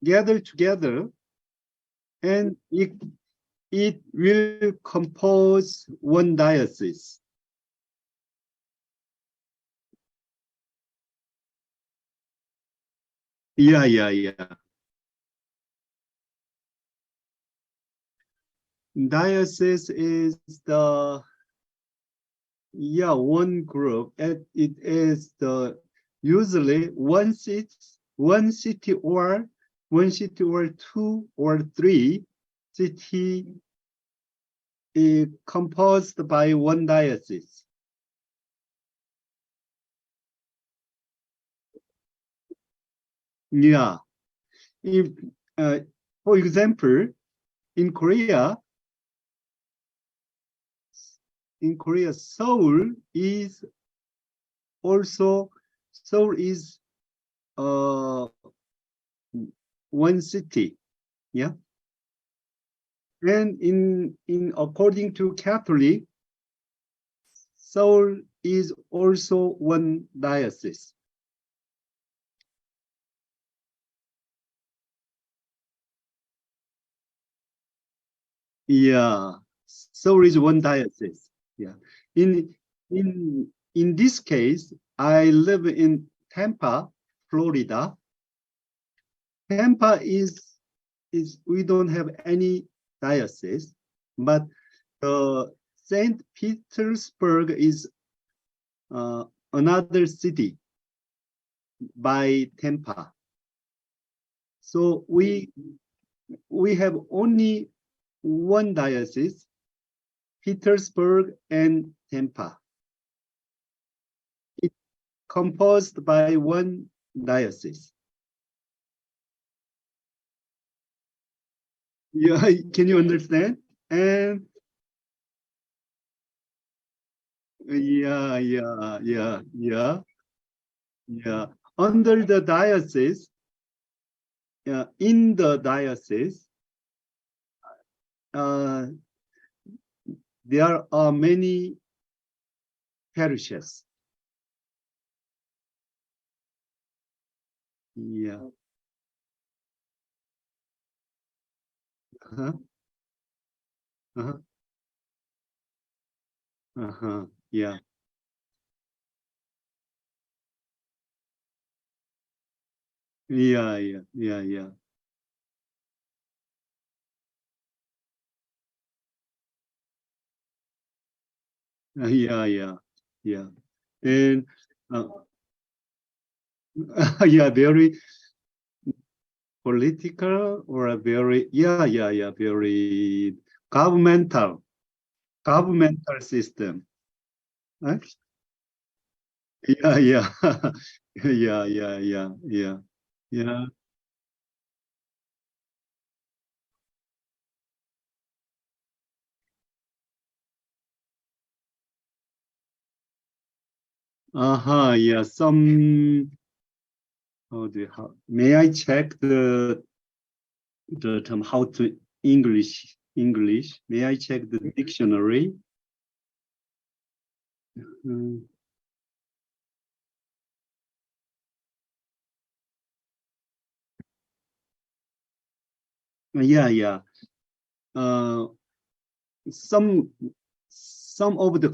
gather together, and it will compose one diocese. Yeah. Diocese is the one group, and it is the usually one city or two or three city is composed by one diocese. Yeah. If for example, in Korea, Seoul is also uh one city. Yeah. And in according to Catholic, Seoul is also one diocese. Yeah, Seoul is one diocese. Yeah. In in this case, I live in Tampa, Florida. Tampa is we don't have any diocese, but Saint Petersburg is another city by Tampa. So we have only one diocese, Petersburg and Tampa. It's composed by one diocese. Yeah, can you understand? And yeah. Under the diocese, in the diocese, uh, there are many parishes. Yeah. Uh-huh. Uh-huh. Uh-huh. Yeah. Yeah. Yeah. And uh, yeah, very political or a very very governmental system. Right? Yeah. Yeah. Uh-huh. Yeah. Some may I check the term how to English? May I check the dictionary? Mm, yeah. Uh, some of the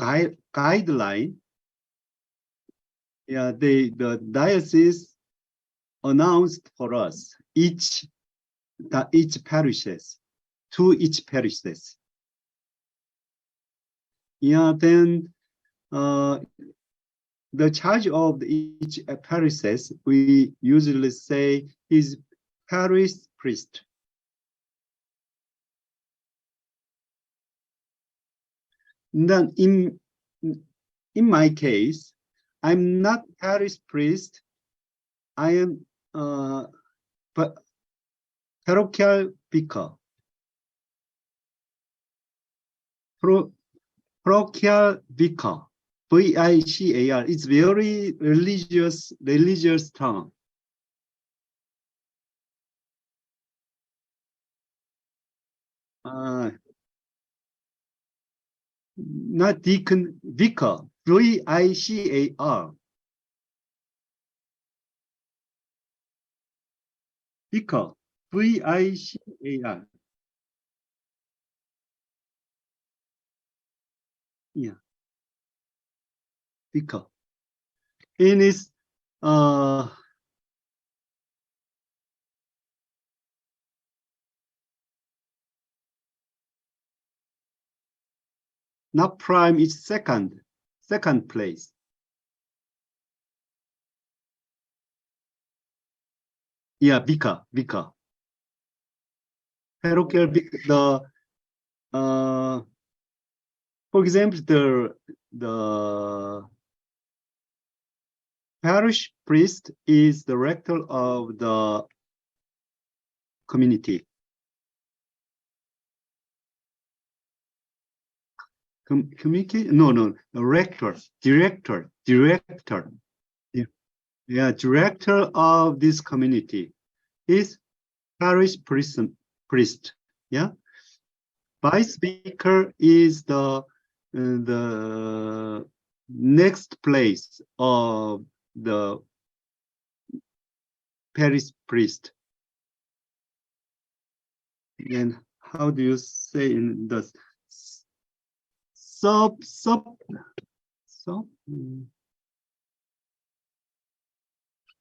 guideline. Yeah, the diocese announced for us each parishes to each parishes. Yeah, then the charge of each parishes we usually say is parish priest. Then in my case, I'm not parish priest. I am parochial vicar. Pro, parochial vicar. VICAR. It's very religious term. Uh, Not deacon, vicar. VICAR. Vicar. VICAR. Yeah, vicar. In its not prime, it's second place. Yeah, vicar. Parochial vicar, for example, the parish priest is the rector of the community. Communicate? No, the rector, director. Yeah, director of this community is parish priest. Yeah, vice vicar is the next place of the parish priest. And how do you say in the sub?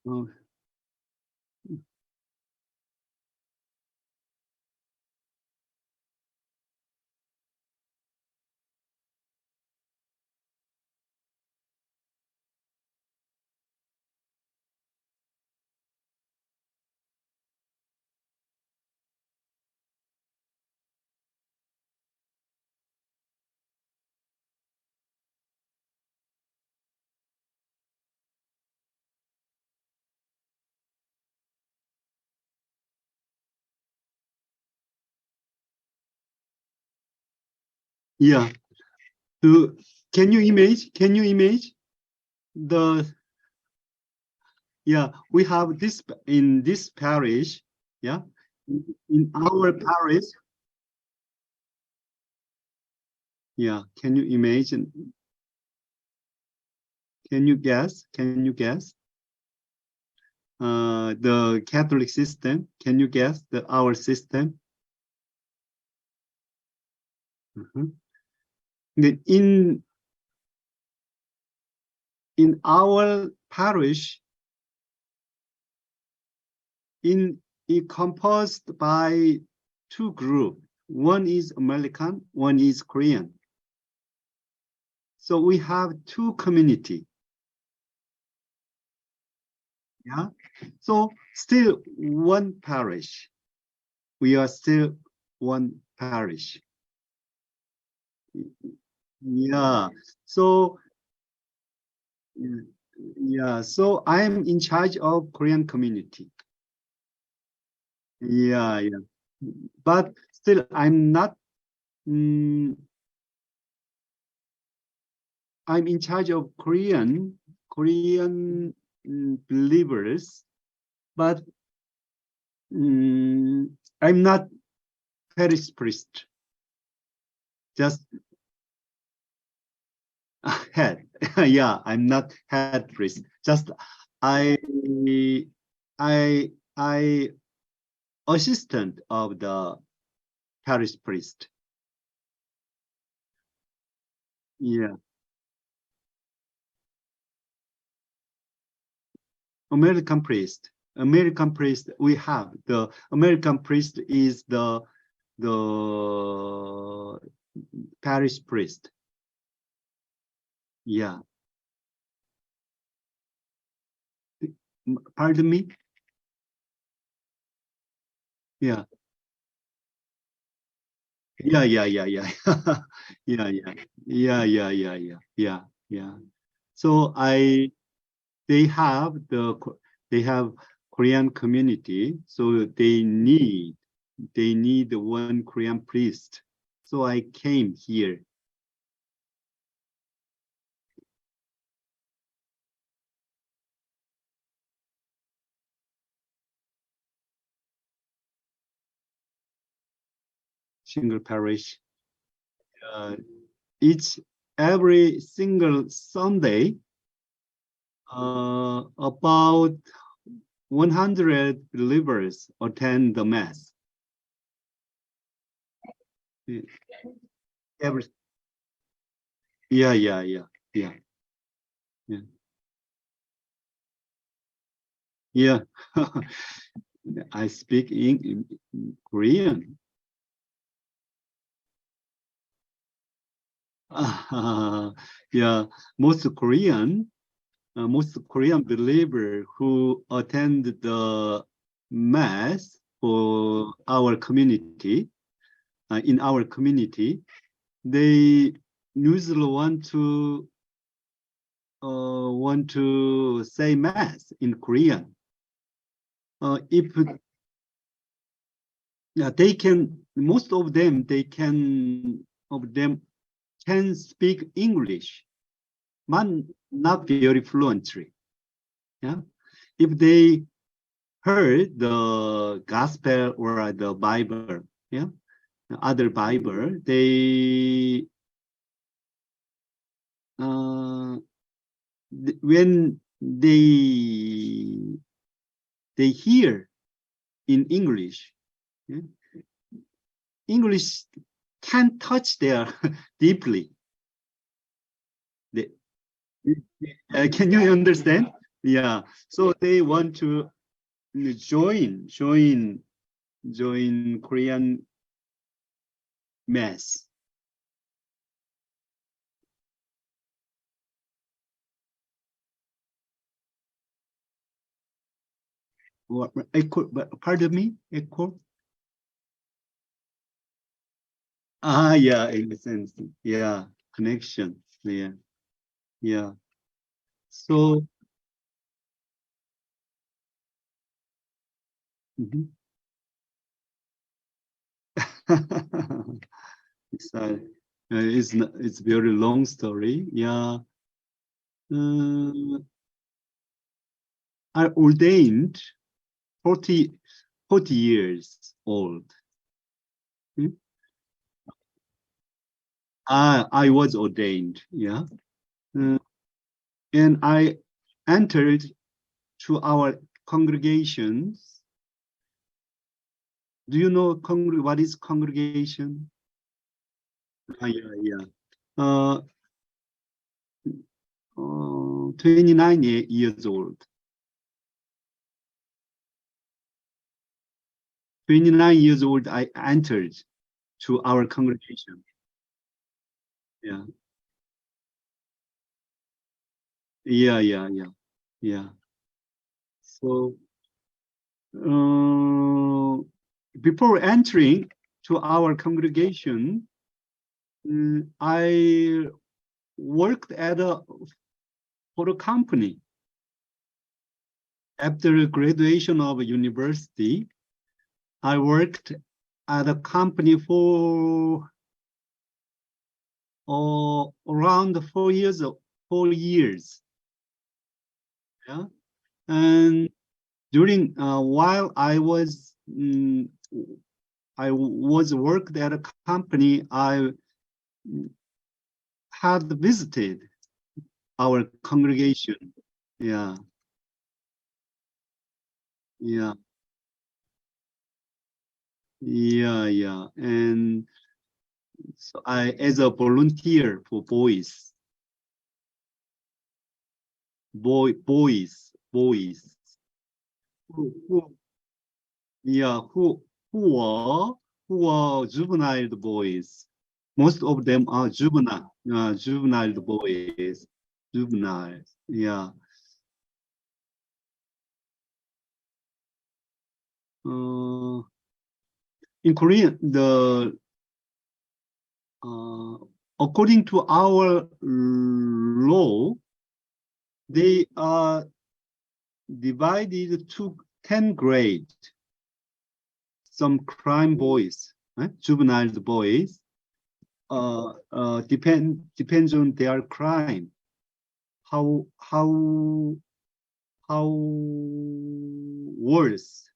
Oh. Yeah. Can you image the? Yeah, we have this in this parish. Yeah, in our parish. Yeah, can you imagine? Can you guess? The Catholic system. Can you guess our system? In our parish, it composed by two groups. One is American, one is Korean. So we have two community. Yeah. So still one parish. We are still one parish. Yeah. So yeah. So I am in charge of Korean community. Yeah. But still, I'm not. I'm in charge of Korean believers, but I'm not parish priest. Just head. Yeah, I'm not head priest. Just I assistant of the parish priest. Yeah. American priest. We have the American priest is the parish priest. Yeah. Pardon me? Yeah. Yeah. Yeah. So they have Korean community, so they need one Korean priest. So I came here. Single parish. It's every single Sunday, about 100 believers attend the mass. Every, yeah. Yeah. I speak in Korean. Yeah, most Korean believer who attend the mass for our community, in our community, they usually want to say mass in Korean. If they can, most of them, can speak English, but not very fluently. Yeah, if they heard the gospel or the Bible, yeah, the other Bible, when they hear in English, yeah, English can touch their deeply. Can you understand? Yeah. So they want to join Korean mass. Echo, pardon me, echo. Yeah, in a sense, yeah, connection, yeah. So, mhm. It's very long story. Yeah, I ordained 40 years old. Hmm? I was ordained. Yeah, uh, and I entered to our congregations. Do you know what is congregation? Yeah. Uh, 29 years old. 29 years old, I entered to our congregation. Yeah, yeah. So uh, before entering to our congregation, I worked for a company. After graduation of university, I worked at a company for around 4 years. 4 years. Yeah, and during while I was worked at a company, I had visited our congregation. Yeah, yeah, yeah. And so as a volunteer for boys, who yeah, who are juvenile boys. Most of them are juvenile boys, juveniles. Yeah. Uh, in Korea, uh, according to our law, they are divided to 10 grades. Some crime boys, juvenile boys, depends on their crime. How how worse?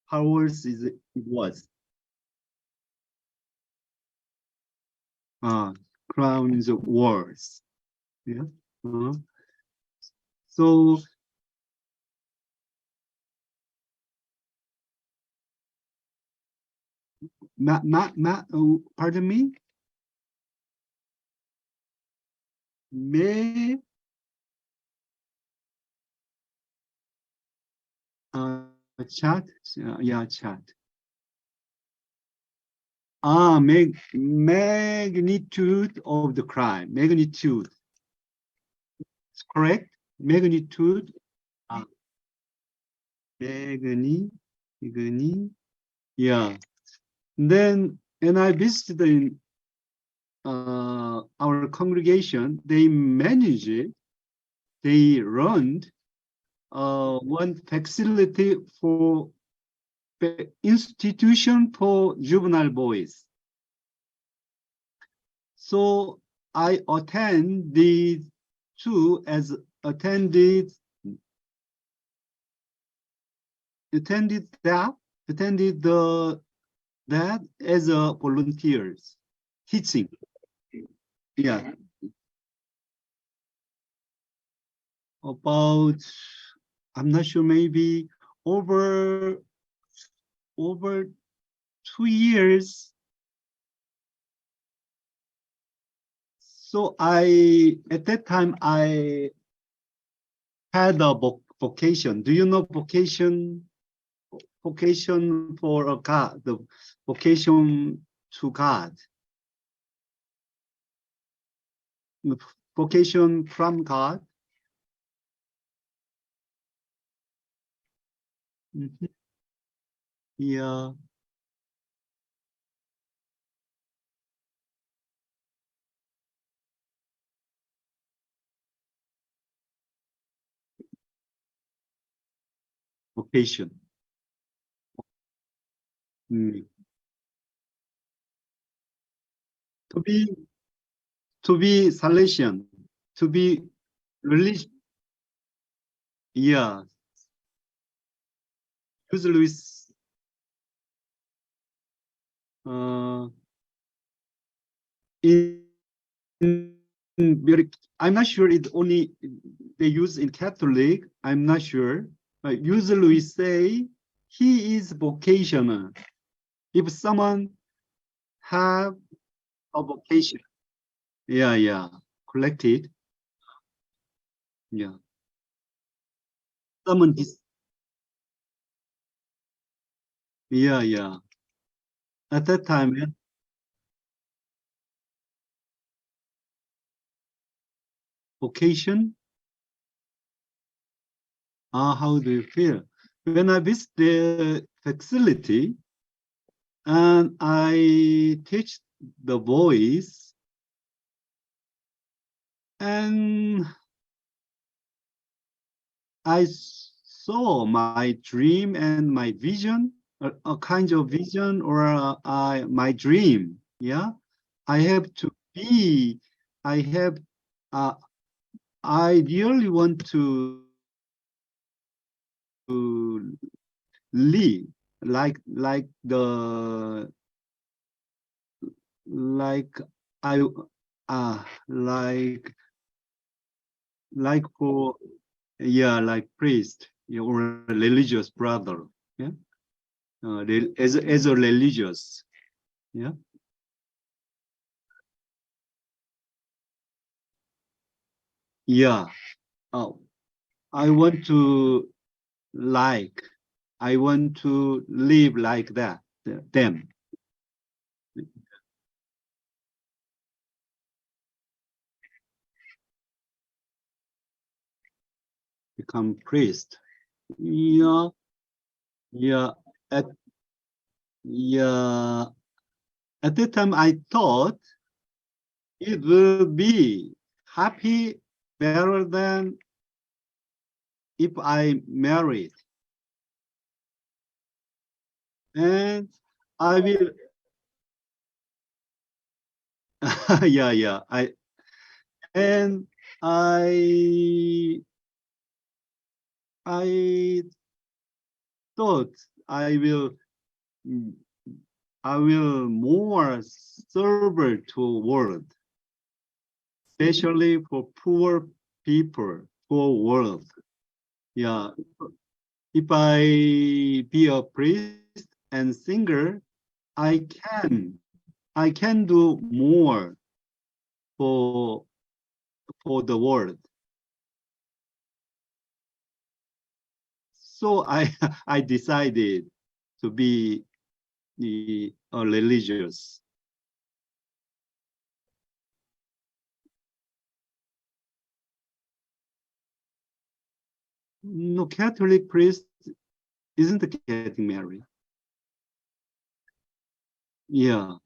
How worse it was? Uh, crime is worse. Yeah. Uh, so pardon me? May chat? Yeah, chat. Magnitude of the crime. Magnitude. It's correct? Magnitude. Magni. Yeah. Then, and I visited in our congregation. They managed it. They run one facility for institution for juvenile boys. So I attended that as a volunteers teaching. Yeah. About, I'm not sure, maybe over 2 years. So at that time, I had a vocation. Do you know vocation? Vocation for a God, the vocation to God. Vocation from God. Mm-hmm. Yeah. Vocation. Mm. To be Salesian, to be religious. Yeah. Usually, uh, in very, I'm not sure it's only they use in Catholic. I'm not sure. Usually we say he is vocational. If someone have a vocation, yeah, collected, yeah. Someone is, yeah. At that time, yeah, vocation. How do you feel? When I visit the facility and I teach the boys, and I saw my dream and my vision, a kind of vision or my dream. Yeah, I have to be. I have. Uh, I really want to live like I like for, yeah, like priest, yeah, or a religious brother, yeah, as a religious, yeah, yeah. Oh, I want to like I want to live like that, them, become priest. Yeah, yeah. At yeah, at that time I thought it will be happy better than if I married, and I will. Yeah. And I I thought I will mm, I will more serve to world, especially for poor people, poor world. Yeah, if I be a priest and singer, I can do more for the world. So I I decided to be a religious. No, Catholic priest isn't getting married. Yeah.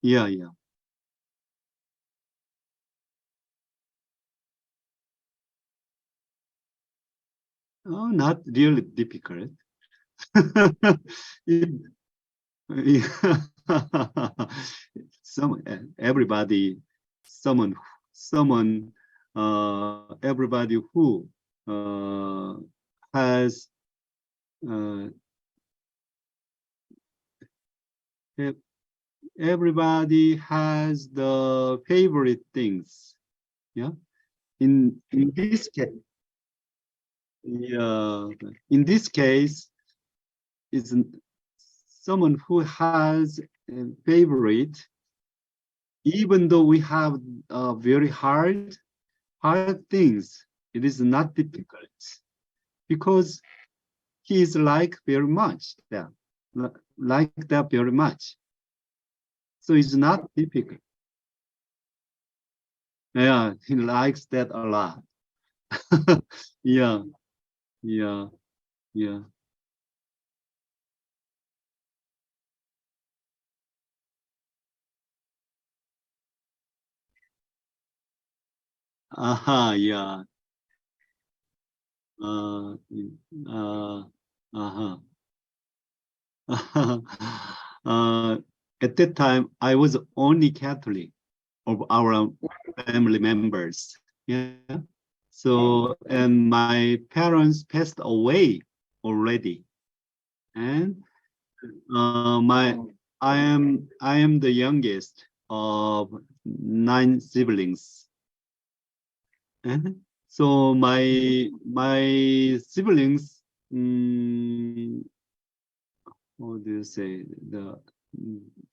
Yeah, yeah. Oh, not really difficult. Yeah. Some everybody, someone, everybody who uh, has uh, e- everybody has the favorite things. Yeah. In this case, yeah, in this case, is someone who has a favorite, even though we have very hard things, it is not difficult because he is like very much that, like that very much. So it's not difficult. Yeah, he likes that a lot. Yeah, yeah, yeah. Yeah. Uh, uh, uh-huh. uh, at that time, I was only Catholic of our family members. Yeah. So, and my parents passed away already. And my I am the youngest of 9 siblings. And so my siblings, mm, what do you say? The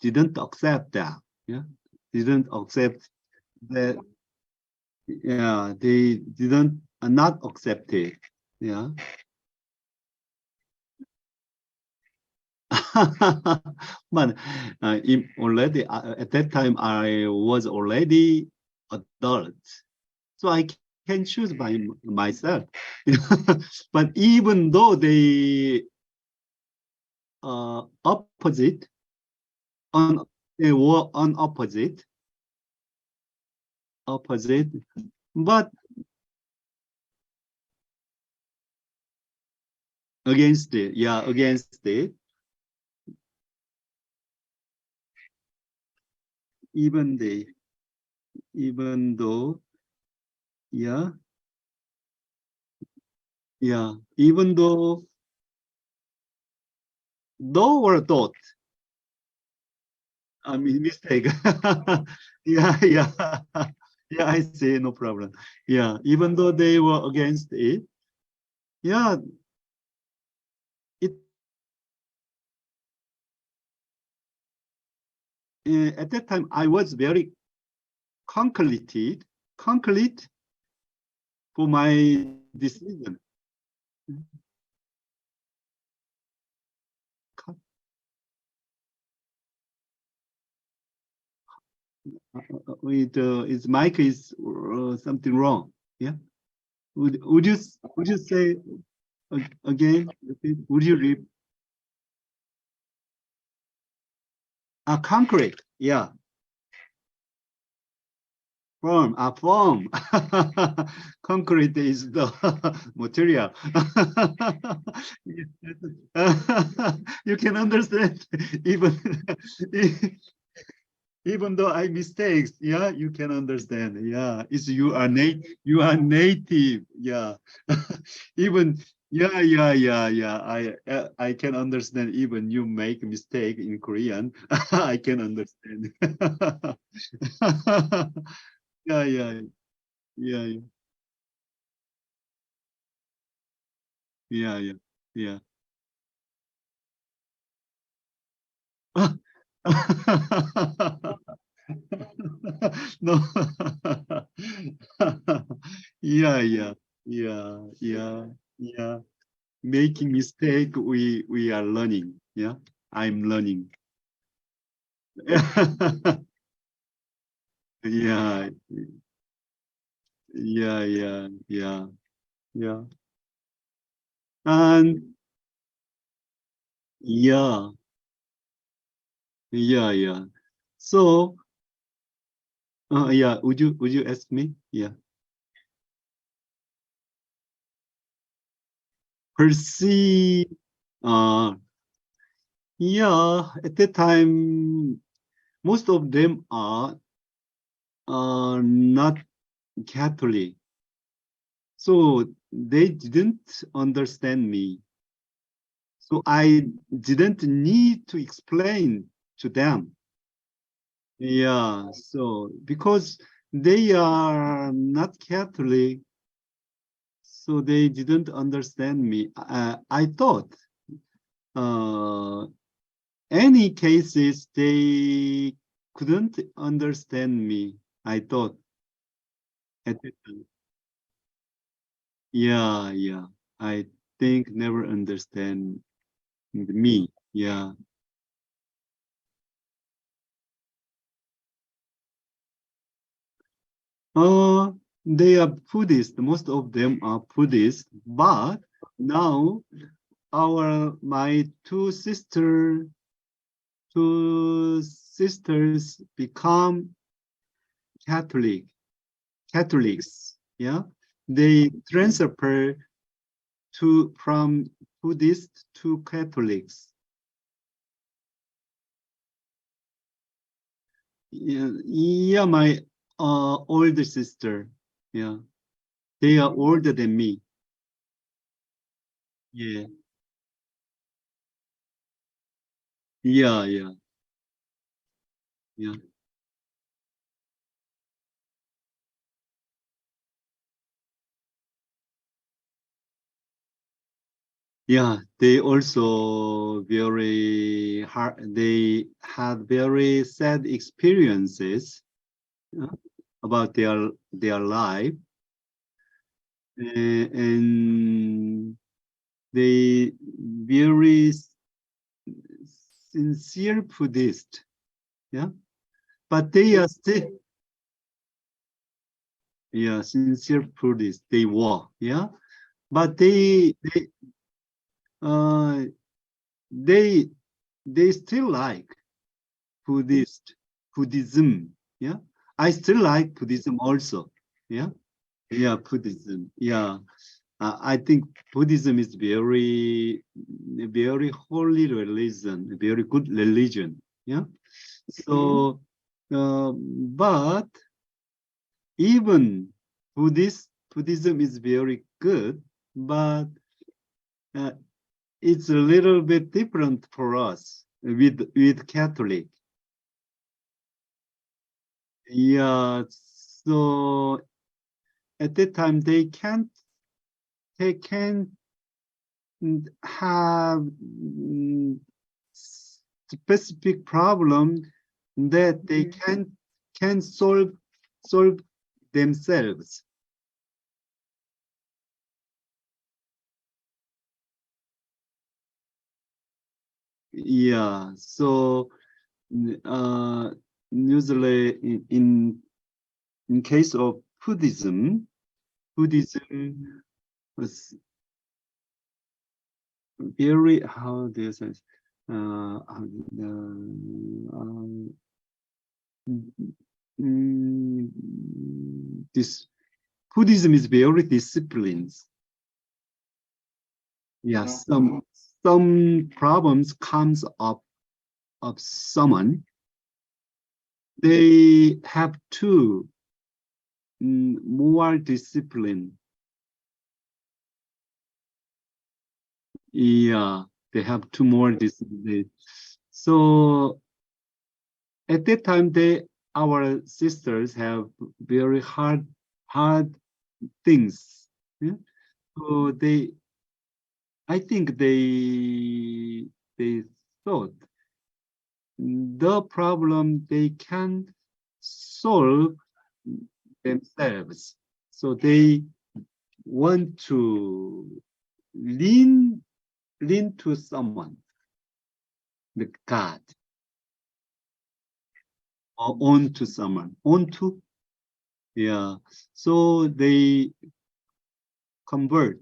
didn't accept that. Yeah, didn't accept that. Yeah, they didn't not accept it. Yeah. But already at that time I was already adult, so I can choose by myself. But even though they opposite on they were on opposite, but against it, yeah, against it, even they, even though, yeah, yeah, even though or thought, I mean mistake. Yeah, yeah, yeah. I see, no problem. Yeah, even though they were against it, yeah, it at that time I was very concluded, concrete for my decision. With its mic is something wrong. Yeah. Would you say again? Would you read concrete? Yeah. Form, form. Concrete is the material. You can understand even even though I mistakes. Yeah, you can understand. Yeah, it's you are native. Yeah, even yeah. I can understand. Even you make mistake in Korean, I can understand. Yeah, yeah, yeah, yeah, yeah, yeah, yeah. No. Yeah, yeah, yeah, yeah, yeah. Making mistake, we are learning. Yeah, I'm learning. Yeah, yeah, yeah, yeah, yeah. And yeah, yeah, yeah. So, yeah, would you ask me? Yeah. Perceive, uh, yeah, at that time, most of them are not Catholic. So they didn't understand me. So I didn't need to explain to them. Yeah, so because they are not Catholic, so they didn't understand me. I thought uh, any cases they couldn't understand me. I thought at the time. Yeah, yeah. I think never understand me. Yeah. Uh, they are Buddhist. Most of them are Buddhist, but now my two sisters become Catholic, Catholics. Yeah, they transfer to from Buddhist to Catholics. Yeah, yeah, my older sister. Yeah, they are older than me. Yeah, yeah, yeah, yeah. Yeah, they also very hard. They had very sad experiences uh, about their life, and they very sincere Buddhist. Yeah, but they are still yeah sincere Buddhist. They were yeah, but uh they they still like Buddhist Buddhism. Yeah, I still like Buddhism also. Yeah, yeah, Buddhism. Yeah, I think Buddhism is very holy religion, very good religion. Yeah. So, but even Buddhism is very good, but uh, it's a little bit different for us with Catholic. Yeah. So at that time they can have specific problem that they can solve themselves. Yeah. So uh, usually in case of Buddhism was very how do you say mm, this Buddhism is very disciplined. Yeah, some problems comes up of someone. They have to more discipline. Yeah, they have two more discipline. So at that time, our sisters have very hard things. Yeah? So I think they thought the problem they can solve themselves. So they want to lean to someone, the God, or on to someone, onto, yeah. So they convert,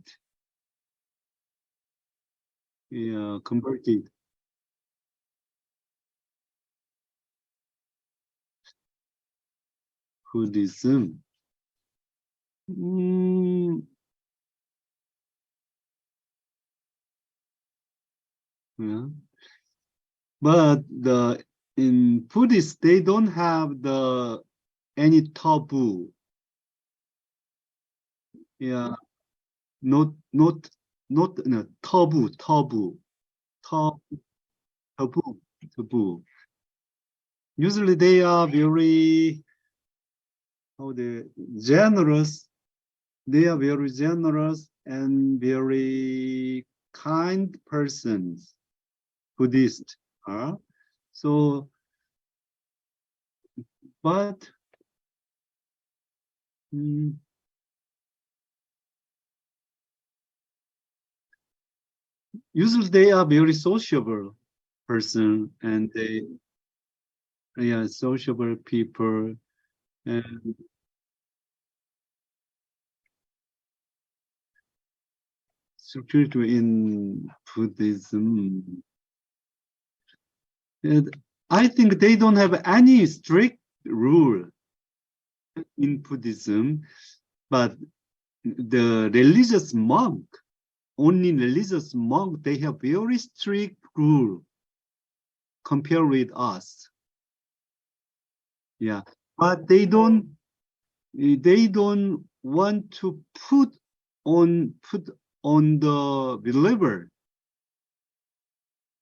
yeah, converted. Buddhism. Mm, yeah. But in Buddhist, they don't have any taboo. Yeah, not no, taboo, tab, taboo. Usually they are very how they generous. They are very generous and very kind persons. Buddhist are. So, but mm, usually they are very sociable person and they, yeah, sociable people and security in Buddhism. And I think they don't have any strict rule in Buddhism, but the religious monk, only religious monk, they have very strict rule compared with us. Yeah, but they don't want to put on the believer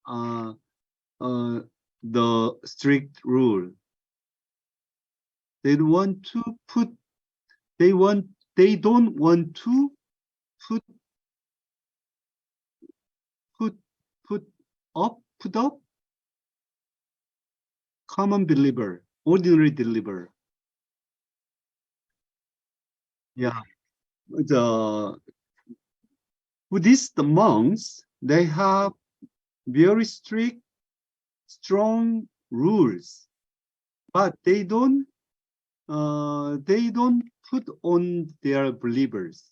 uh, uh, the strict rule. They want to put they want they don't want to put put put put up common believer, ordinary believer. Yeah, the Buddhist monks, they have very strict, strong rules, but they don't put on their believers.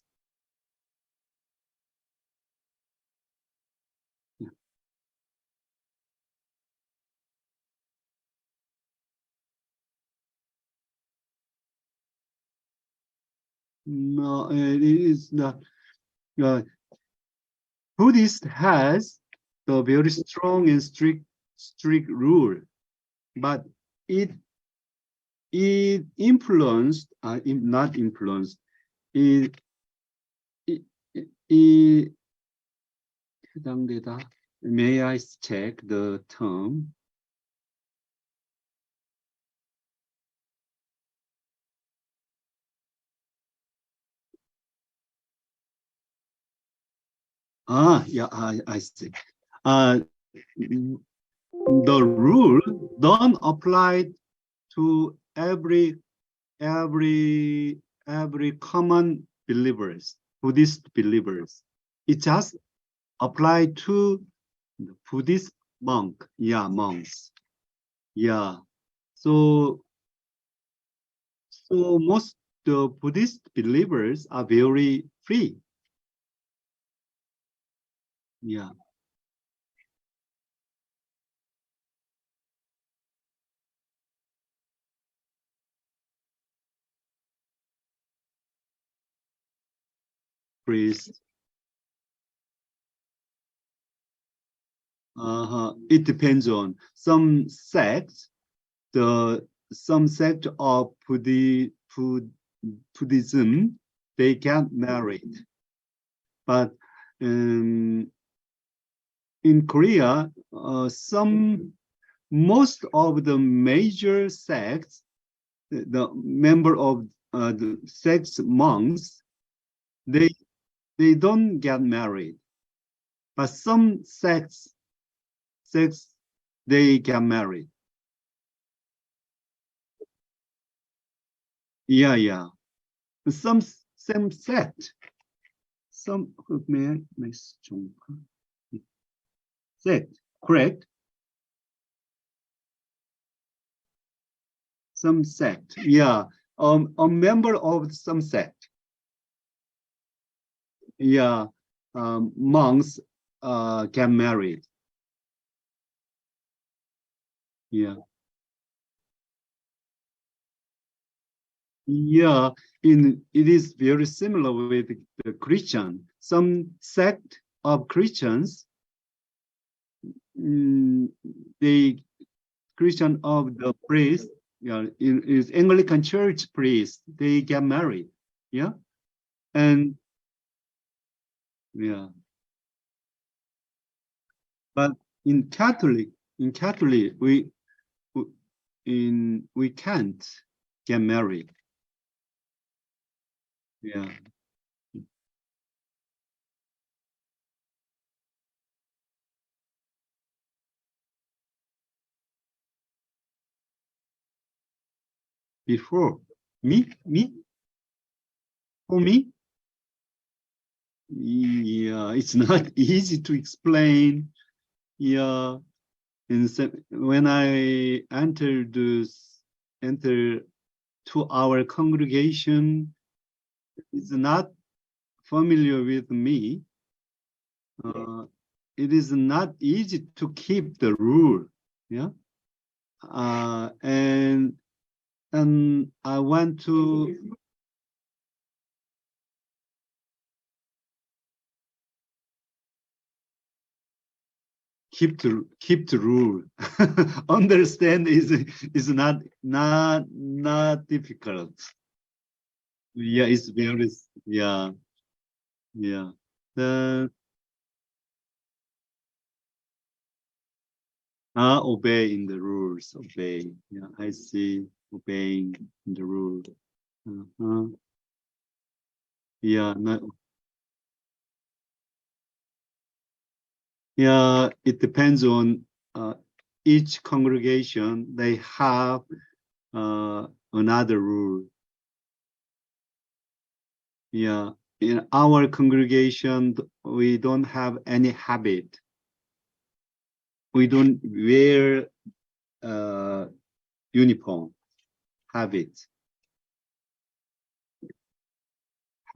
No, it is not. Uh, Buddhist has the very strong and strict rule, but it it influenced, not influenced. It it, it 해당되다. May I check the term? Yeah, I see. Uh, the rule don't apply to every common believers, Buddhist believers. It just apply to Buddhist monk, yeah, monks, yeah. So most the Buddhist believers are very free, yeah, priest. It depends on some sects. The some sect of Buddhism, they get married, but um, in Korea, most of the major sects, the member of the sects monks, they don't get married, but some sects they get married. Yeah, yeah. Some sect. Some may sect, correct? Some sect. Yeah. A member of some sect. Yeah. Monks get married. Yeah. Yeah, it is very similar with the Christian. Some sect of Christians, mm, the Christian of the priest, yeah, is Anglican Church priest. They get married, yeah, and yeah, but in Catholic, we can't get married. Yeah, before for me. Yeah, it's not easy to explain. Yeah, when I enter to our congregation, it's not familiar with me. Uh, it is not easy to keep the rule. Yeah, uh, and and I want to keep the rule. Understand is not difficult. Yeah, it's very yeah yeah. The obeying the rules, obey. Yeah, I see obeying the rule. Uh-huh. Yeah, not, yeah, it depends on each congregation. They have another rule. Yeah, in our congregation, we don't have any habit. We don't wear uh, uniform. Habit,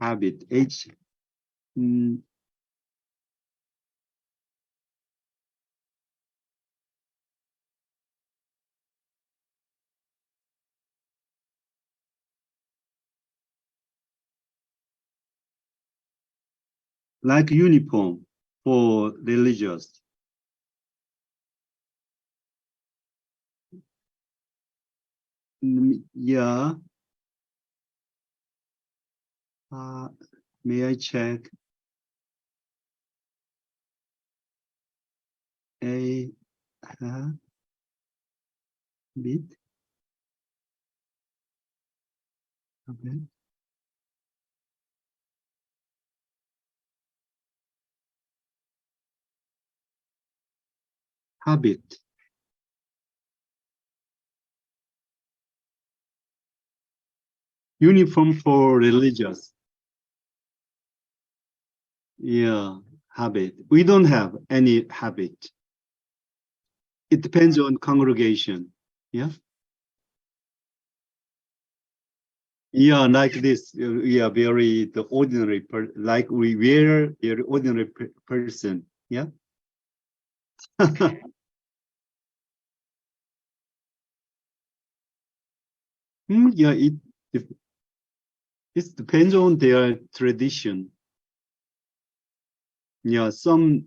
habit. Mm, like uniform for religious. Yeah. Uh, may I check a habit? Okay. Habit. Uniform for religious. Yeah, habit. We don't have any habit. It depends on congregation. Yeah. Yeah, like this. Yeah, very the ordinary like we were very ordinary person. Yeah. Yeah, it depends on their tradition. Yeah, some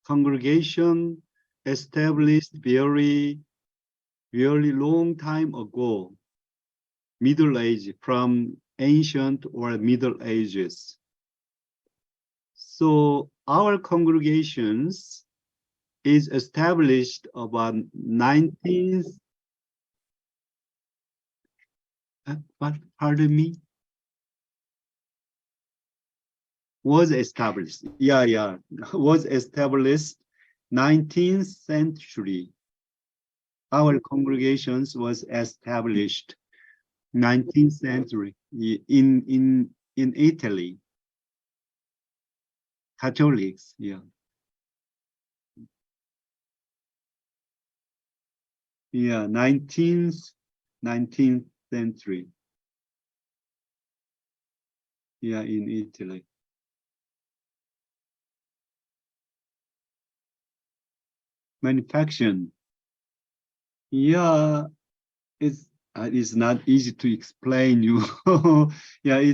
congregation established very long time ago, Middle Age, from ancient or Middle Ages. So our congregations is established about 19th, what, pardon me, was established. Yeah, yeah, was established 19th century. Our congregations was established 19th century in Italy. Catholics, yeah. Yeah, 19th century. Yeah, in Italy. Manufacturing. Yeah, it's not easy to explain you. Yeah,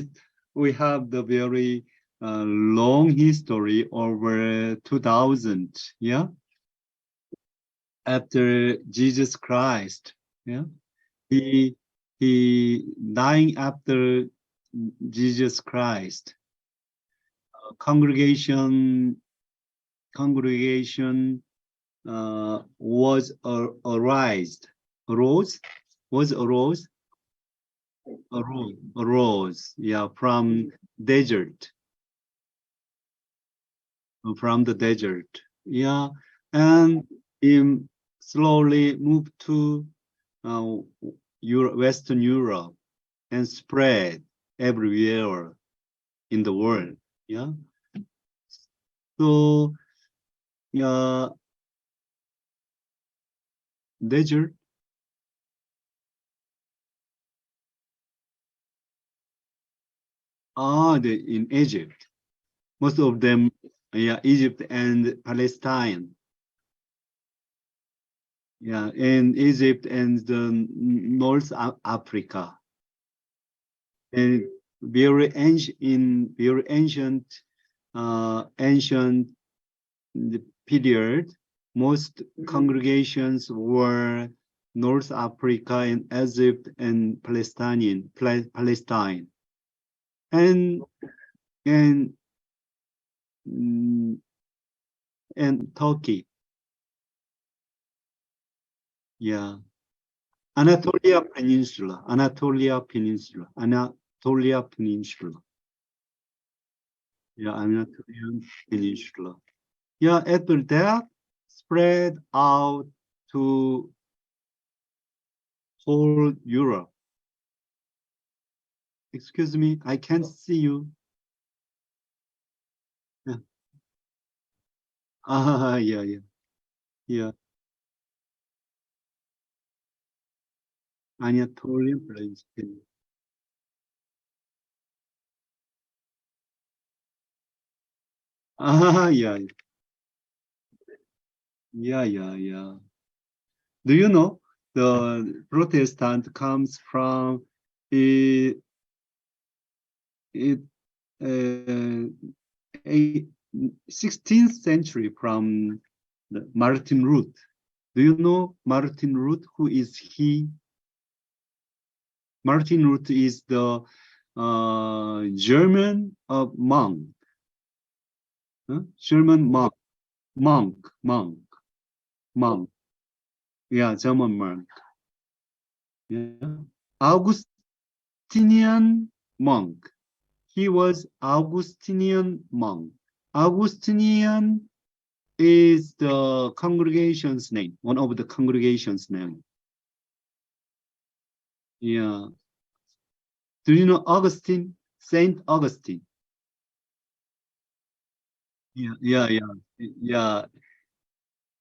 we have the very long history over 2000. Yeah, after Jesus Christ. Yeah, he he dying after Jesus Christ. Congregation was arose was arose, yeah, desert from the desert, yeah, and slowly moved to uh, Western Europe and spread everywhere in the world, yeah. So yeah, desert, in Egypt, most of them, yeah, Egypt and Palestine. Yeah, in Egypt and the North Africa, and very ancient period. Most congregations were North Africa and Egypt and Palestine, and and mm, and Turkey. Yeah, Anatolia Peninsula. Yeah, Anatolian Peninsula. Yeah, after that, spread out to whole Europe. Excuse me, I can't see you. Yeah. Yeah, yeah, yeah. Anatolian Peninsula. Yeah, yeah, yeah, yeah. Do you know the Protestant comes from it, it uh, a 16th century from Martin Luther. Do you know Martin Luther? Who is he? Martin Luther is the German monk, huh? German monk. Yeah, German monk. Yeah, Augustinian monk. He was Augustinian monk. Augustinian is the congregation's name, one of the congregation's name. Yeah. Do you know Augustine? Saint Augustine. Yeah, yeah, yeah, yeah.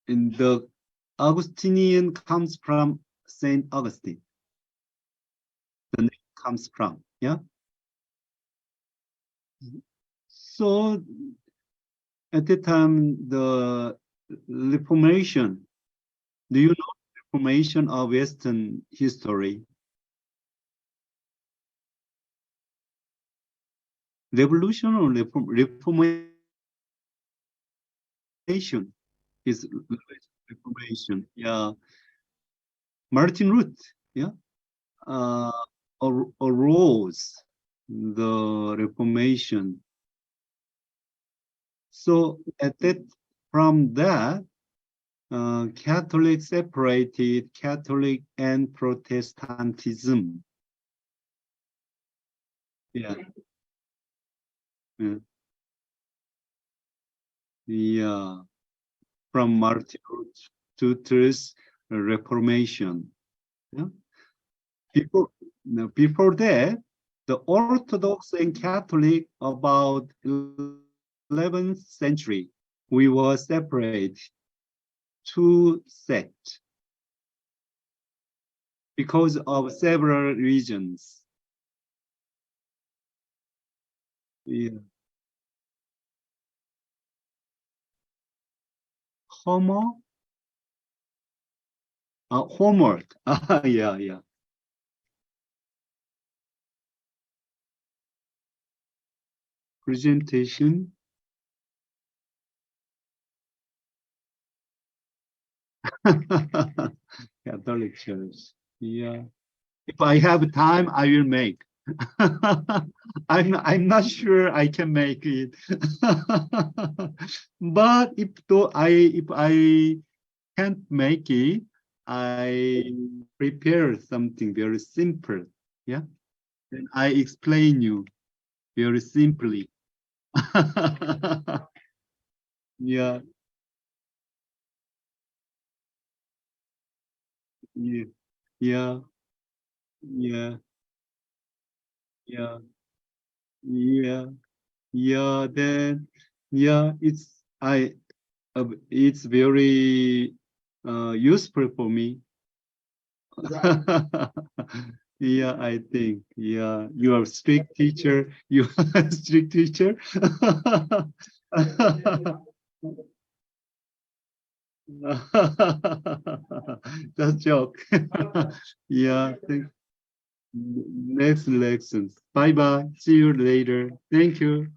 And the Augustinian comes from Saint Augustine. The name comes from, yeah. So at the time, the Reformation. Do you know Reformation of Western history? Revolution or Reformation is Reformation. Yeah, Martin Luther. Yeah, uh, arose the Reformation. So at that, from that, Catholic separated Catholic and Protestantism. Yeah, yeah, yeah. From Martin Luther's Reformation. Yeah. Before, Now, before that, the Orthodox and Catholic about 11th century, we were separate, two sects because of several reasons. Yeah. Homo, homework. Yeah, yeah. Presentation. Catholic Church. Yeah. If I have time, I will make. I'm not sure I can make it. But if I can't make it, I prepare something very simple. Yeah. Then I explain you very simply. Yeah, yeah, yeah, yeah, yeah, yeah, yeah. Then yeah, it's very useful for me. Yeah, I think. Yeah, you are strict teacher. You are strict teacher. That's joke. Yeah. Next lessons. Bye bye. See you later. Thank you.